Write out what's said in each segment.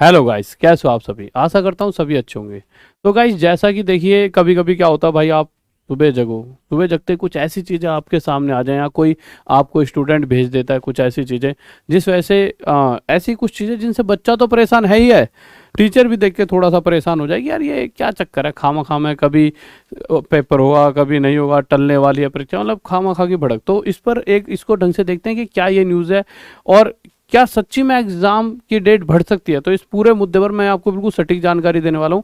Hello guys, कैसे हो आप सभी। आशा करता हूँ सभी अच्छे होंगे। तो गाइस, जैसा कि देखिए, कभी कभी क्या होता है भाई, आप सुबह जगो, सुबह जगते कुछ ऐसी चीज़ें आपके सामने आ जाएं, या कोई आपको स्टूडेंट भेज देता है कुछ ऐसी चीज़ें जिस वजह से ऐसी कुछ चीज़ें जिनसे बच्चा तो परेशान है ही है, टीचर भी देख के थोड़ा सा परेशान हो जाएगी, यार ये क्या चक्कर है, खामा खामा है, कभी पेपर होगा कभी नहीं होगा, टलने वाली है परीक्षा, मतलब खामा खा की भड़क। तो इस पर एक इसको ढंग से देखते हैं कि क्या ये न्यूज़ है और क्या सच्ची में एग्जाम की डेट बढ़ सकती है। तो इस पूरे मुद्दे पर मैं आपको बिल्कुल सटीक जानकारी देने वाला हूँ,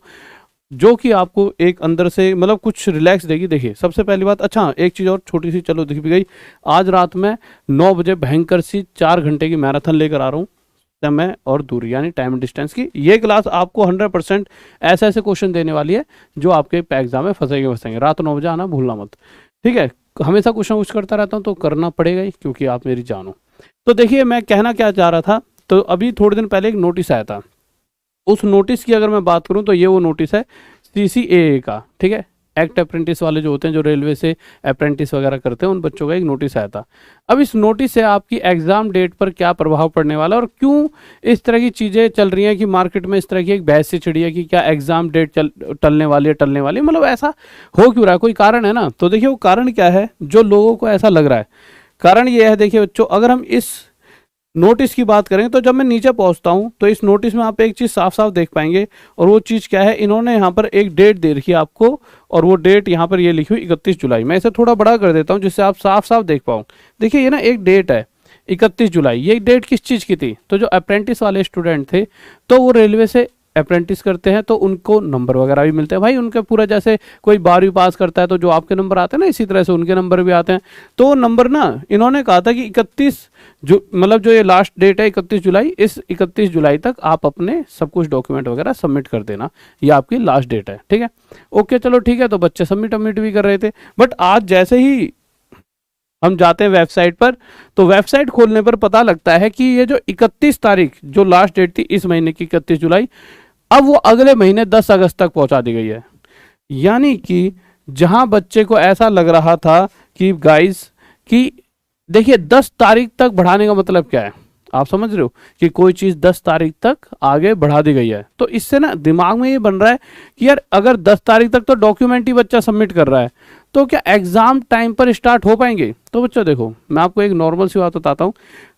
जो कि आपको एक अंदर से मतलब कुछ रिलैक्स देगी। देखिए, सबसे पहली बात, अच्छा एक चीज़ और छोटी सी, चलो दिख भी गई, आज रात में 9 बजे भयंकर सी 4 घंटे की मैराथन लेकर आ रहा हूँ, समय और दूरी यानी टाइम डिस्टेंस की। ये क्लास आपको 100% ऐसे ऐसे क्वेश्चन देने वाली है जो आपके एग्जाम में फंसेंगे। रात 9 बजे आना भूलना मत, ठीक है। हमेशा कुछ ना कुछ करता रहता हूँ तो करना पड़ेगा ही, क्योंकि आप मेरी जानो। तो देखिए, मैं कहना क्या चाह रहा था, तो अभी थोड़े दिन पहले एक नोटिस आया था। उस नोटिस की अगर मैं बात करूं तो ये वो नोटिस है सीसीएए का, ठीक है। एक्ट अप्रेंटिस वाले जो होते हैं, जो रेलवे से अप्रेंटिस वगैरह करते हैं, उन बच्चों का एक नोटिस आया था। अब इस नोटिस से आपकी एग्जाम डेट पर क्या प्रभाव पड़ने वाला है और क्यों इस तरह की चीज़ें चल रही हैं कि मार्केट में इस तरह की एक बहस सी छिड़ी है कि क्या एग्जाम डेट टलने वाली है, टलने वाली है, मतलब ऐसा हो क्यों रहा है, कोई कारण है ना। तो देखिए, वो कारण क्या है जो लोगों को ऐसा लग रहा है। कारण ये है, देखिए बच्चों, अगर हम इस नोटिस की बात करें तो जब मैं नीचे पहुंचता हूं तो इस नोटिस में आप एक चीज़ साफ साफ देख पाएंगे, और वो चीज़ क्या है, इन्होंने यहाँ पर एक डेट दे रखी है आपको, और वो डेट यहाँ पर ये लिखी हुई 31 जुलाई। मैं इसे थोड़ा बड़ा कर देता हूँ जिससे आप साफ साफ देख पाओ। देखिए, ये ना एक डेट है 31 जुलाई। ये डेट किस चीज़ की थी, तो जो अप्रेंटिस वाले स्टूडेंट थे, तो वो रेलवे से अप्रेंटिस करते हैं तो उनको नंबर वगैरह भी मिलते हैं भाई उनके, पूरा जैसे कोई 12वीं पास करता है तो जो आपके नंबर आते हैं ना, इसी तरह से उनके नंबर भी आते हैं। तो वो नंबर ना, इन्होंने कहा था कि 31 जो मतलब जो ये लास्ट डेट है 31 जुलाई, इस 31 जुलाई तक आप अपने सब कुछ डॉक्यूमेंट वगैरह सबमिट कर देना, ये आपकी लास्ट डेट है, ठीक है। ओके, चलो ठीक है। तो बच्चे सबमिट भी कर रहे थे, बट आज जैसे ही हम जाते हैं वेबसाइट पर, तो वेबसाइट खोलने पर पता लगता है कि ये जो 31 तारीख, जो लास्ट डेट थी इस महीने की 31 जुलाई, अब वो अगले महीने 10 अगस्त तक पहुंचा दी गई है। यानी कि जहां बच्चे को ऐसा लग रहा था कि गाइस, कि देखिए 10 तारीख तक बढ़ाने का मतलब क्या है, आप समझ रहे हो कि कोई चीज़ 10 तारीख तक आगे बढ़ा दी गई है। तो इससे ना दिमाग में ये बन रहा है कि यार, अगर 10 तारीख तक तो डॉक्यूमेंट ही बच्चा सबमिट कर रहा है, तो क्या एग्जाम टाइम पर स्टार्ट हो पाएंगे। तो बच्चों देखो, मैं आपको एक नॉर्मल सी बात बताता हूँ।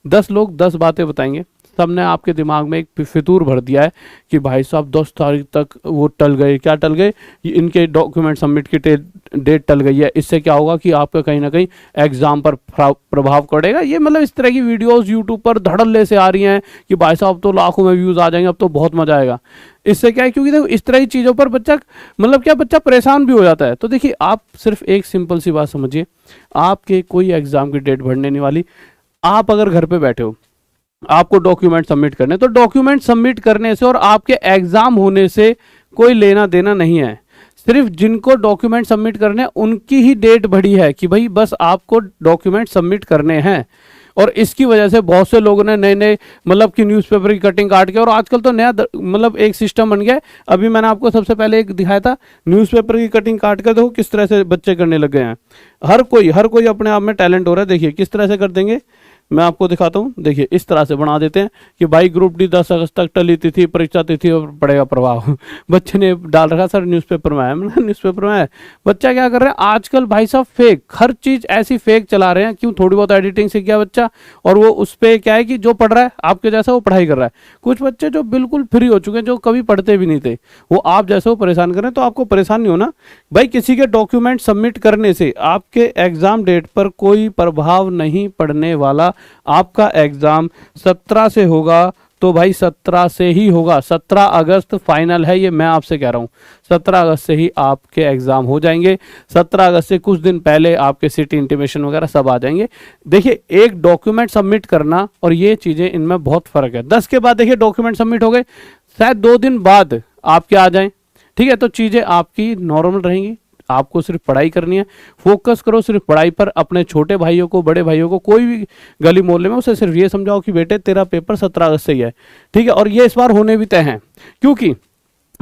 10 लोग 10 बातें बताएंगे, सबने आपके दिमाग में एक फितूर भर दिया है कि भाई साहब 10 तारीख तक वो टल गए, क्या टल गए, इनके डॉक्यूमेंट सबमिट की डेट टल गई है, इससे क्या होगा कि आपका कहीं ना कहीं एग्जाम पर प्रभाव पड़ेगा। ये मतलब इस तरह की वीडियोस यूट्यूब पर धड़ल्ले से आ रही हैं कि भाई साहब तो लाखों में व्यूज़ आ जाएंगे, अब तो बहुत मजा आएगा। इससे क्या है, क्योंकि देखो इस तरह की चीज़ों पर बच्चा मतलब क्या, बच्चा परेशान भी हो जाता है। तो देखिए, आप सिर्फ एक सिंपल सी बात समझिए, आपके कोई एग्जाम की डेट बढ़ने नहीं वाली। आप अगर घर पे बैठे हो, आपको डॉक्यूमेंट सबमिट करने, तो डॉक्यूमेंट सबमिट करने से और आपके एग्जाम होने से कोई लेना देना नहीं है। सिर्फ जिनको डॉक्यूमेंट सबमिट करने उनकी ही डेट बढ़ी है कि भाई बस आपको डॉक्यूमेंट सबमिट करने हैं। और इसकी वजह से बहुत से लोगों ने नए नए मतलब कि न्यूज़पेपर की कटिंग काट के, और आजकल तो नया मतलब एक सिस्टम बन गया है। अभी मैंने आपको सबसे पहले एक दिखाया था, न्यूज़पेपर की कटिंग काट कर देखो किस तरह से बच्चे करने लग गए हैं। हर कोई अपने आप में टैलेंट हो रहा है। देखिए किस तरह से कर देंगे, मैं आपको दिखाता हूँ। देखिए इस तरह से बना देते हैं कि भाई ग्रुप डी 10 अगस्त तक टली तिथि, परीक्षा तिथि और पड़ेगा प्रभाव। बच्चे ने डाल रखा सर न्यूज़पेपर में है, न्यूज़पेपर में है। बच्चा क्या कर रहे हैं आजकल भाई साहब, फेक, हर चीज़ ऐसी फेक चला रहे हैं। क्यों, थोड़ी बहुत एडिटिंग सीख गया बच्चा, और वो उस पर क्या है कि जो पढ़ रहा है आपके जैसा वो पढ़ाई कर रहा है। कुछ बच्चे जो बिल्कुल फ्री हो चुके हैं, जो कभी पढ़ते भी नहीं थे, वो आप जैसे वो परेशान कर रहे हैं। तो आपको परेशान नहीं होना भाई, किसी के डॉक्यूमेंट सबमिट करने से आपके एग्जाम डेट पर कोई प्रभाव नहीं पड़ने वाला। आपका एग्जाम 17 से होगा, तो भाई 17 से ही होगा। 17 अगस्त फाइनल है, ये मैं आपसे कह रहा हूँ। 17 अगस्त से ही आपके एग्जाम हो जाएंगे। 17 अगस्त से कुछ दिन पहले आपके सिटी इंटीमेशन वगैरह सब आ जाएंगे। देखिए, एक डॉक्यूमेंट सबमिट करना और ये चीज़ें, इनमें बहुत फर्क है। 10 के बाद देखिए डॉक्यूमेंट सबमिट हो गए, शायद 2 दिन बाद आपके आ जाएं, ठीक है। तो चीज़ें आपकी नॉर्मल रहेंगी। आपको सिर्फ पढ़ाई करनी है, फोकस करो सिर्फ पढ़ाई पर। अपने छोटे भाइयों को, बड़े भाइयों को, कोई भी गली मोहल्ले में, उसे सिर्फ ये समझाओ कि बेटे तेरा पेपर 17 अगस्त से ही है, ठीक है। और ये इस बार होने भी तय हैं, क्योंकि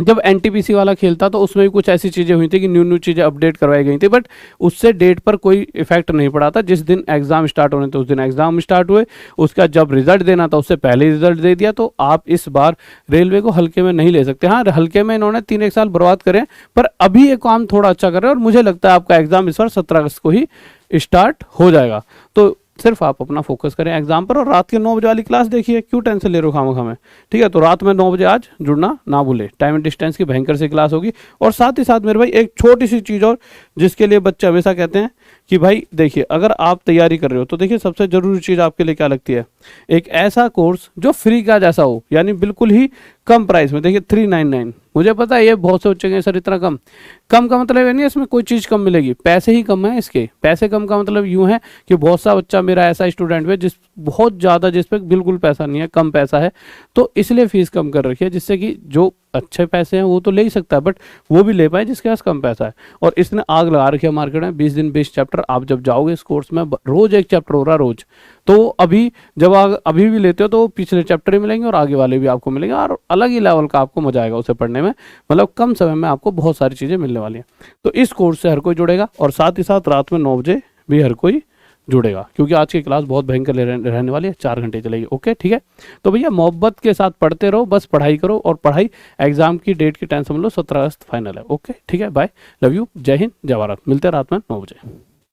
जब एनटीपीसी वाला खेल था तो उसमें भी कुछ ऐसी चीज़ें हुई थी कि न्यू न्यू चीज़ें अपडेट करवाई गई थी, बट उससे डेट पर कोई इफेक्ट नहीं पड़ा था। जिस दिन एग्जाम स्टार्ट होने थे उस दिन एग्जाम स्टार्ट हुए, उसका जब रिजल्ट देना था उससे पहले रिजल्ट दे दिया। तो आप इस बार रेलवे को हल्के में नहीं ले सकते। हाँ, हल्के में इन्होंने 3 एक साल बर्बाद करे, पर अभी ये काम थोड़ा अच्छा कर रहे हैं और मुझे लगता है आपका एग्जाम इस बार 17 अगस्त को ही स्टार्ट हो जाएगा। तो सिर्फ आप अपना फोकस करें एग्जाम पर, और रात के 9 बजे वाली क्लास देखिए, क्यों टेंशन ले रहे हो खामखा में। ठीक है, तो रात में 9 बजे आज जुड़ना ना भूले, टाइम एंड डिस्टेंस की भयंकर सी क्लास होगी। और साथ ही साथ मेरे भाई एक छोटी सी चीज़ और, जिसके लिए बच्चे हमेशा कहते हैं कि भाई देखिए, अगर आप तैयारी कर रहे हो तो देखिए सबसे जरूरी चीज़ आपके लिए क्या लगती है, एक ऐसा कोर्स जो फ्री का जैसा हो, यानी बिल्कुल ही कम प्राइस में। देखिए 399, मुझे पता है ये बहुत से बच्चे कहेंगे सर इतना कम, कम का मतलब ये नहीं है इसमें कोई चीज़ कम मिलेगी, पैसे ही कम है इसके। पैसे कम का मतलब यूँ है कि बहुत सा बच्चा मेरा ऐसा स्टूडेंट है जिस बहुत ज़्यादा, जिस पे बिल्कुल पैसा नहीं है, कम पैसा है, तो इसलिए फीस कम कर रखी है, जिससे कि जो अच्छे पैसे हैं वो तो ले ही सकता है, बट वो भी ले पाए जिसके पास कम पैसा है। और इसने आग लगा रखी है मार्केट में, 20 दिन 20 चैप्टर। आप जब जाओगे इस कोर्स में रोज एक चैप्टर हो रहा है रोज, तो अभी जब आप अभी भी लेते हो तो पिछले चैप्टर ही मिलेंगे और आगे वाले भी आपको मिलेंगे, और अलग ही लेवल का आपको मजा आएगा उसे पढ़ने में। मतलब कम समय में आपको बहुत सारी चीज़ें मिलने वाली हैं। तो इस कोर्स से हर कोई जुड़ेगा, और साथ ही साथ रात में 9 बजे भी हर कोई जुड़ेगा, क्योंकि आज की क्लास बहुत भयंकर रहने वाली है, 4 घंटे चलेगी। ओके, ठीक है। तो भैया मोहब्बत के साथ पढ़ते रहो, बस पढ़ाई करो, और पढ़ाई एग्जाम की डेट की टेंशन लो, 17 अगस्त फाइनल है। ओके, ठीक है, बाय, लव यू, जय हिंद, जय भारत। मिलते हैं रात में 9 बजे।